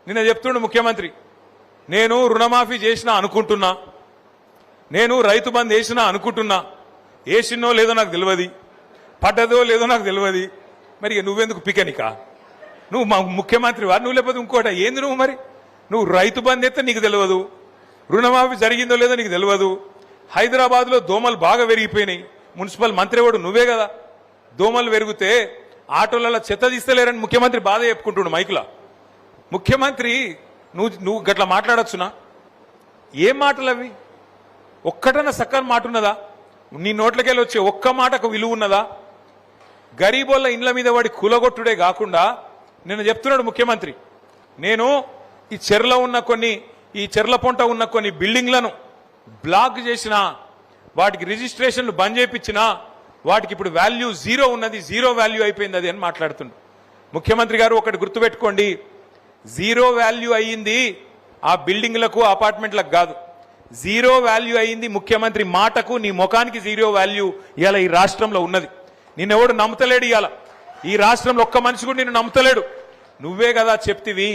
నిన్న చెప్తుండు ముఖ్యమంత్రి, నేను రుణమాఫీ చేసినా అనుకుంటున్నా, నేను రైతు బంద్ వేసినా అనుకుంటున్నా, వేసినో లేదో నాకు తెలియదు, పడ్డదో లేదో నాకు తెలియదు. మరి నువ్వెందుకు పికనికా? నువ్వు మా ముఖ్యమంత్రి వారు, నువ్వు లేకపోతే ఇంకోట ఏంది? నువ్వు మరి నువ్వు రైతు బంద్ ఎత్తే నీకు తెలియదు, రుణమాఫీ జరిగిందో లేదో నీకు తెలియదు. హైదరాబాద్లో దోమలు బాగా పెరిగిపోయినాయి, మున్సిపల్ మంత్రి వాడు నువ్వే కదా. దోమలు పెరిగితే ఆటోలలో చెత్త తీస్తలేరని ముఖ్యమంత్రి బాధ చెప్పుకుంటుండు మైకులా. ముఖ్యమంత్రి నువ్వు గట్లా మాట్లాడచ్చునా? ఏం మాటలు అవి? ఒక్కటన్నా సక్కని మాట ఉన్నదా? నీ నోట్లకెళ్ళి వచ్చే ఒక్క మాటకు విలువ ఉన్నదా? గరీబోళ్ళ ఇండ్ల మీద వాడి కూలగొట్టుడే కాకుండా నిన్న చెప్తున్నాడు ముఖ్యమంత్రి, నేను ఈ చెర్ల ఉన్న ఈ చెర్ల పొంట ఉన్న కొన్ని బిల్డింగ్లను బ్లాక్ చేసిన, వాటికి రిజిస్ట్రేషన్లు బంద్ చేయించిన, వాటికి ఇప్పుడు వాల్యూ జీరో ఉన్నది, జీరో వాల్యూ అయిపోయింది అది అని మాట్లాడుతుండు. ముఖ్యమంత్రి గారు ఒకటి గుర్తుపెట్టుకోండి, జీరో వాల్యూ అయ్యింది ఆ బిల్డింగ్లకు అపార్ట్మెంట్లకు కాదు, జీరో వాల్యూ అయ్యింది ముఖ్యమంత్రి మాటకు, నీ ముఖానికి జీరో వాల్యూ ఇవాళ ఈ రాష్ట్రంలో ఉన్నది. నిన్నెవడు నమ్ముతలేడు, ఇవాళ ఈ రాష్ట్రంలో ఒక్క మనిషి కూడా నిన్ను నమ్ముతలేడు. నువ్వే కదా చెప్తివి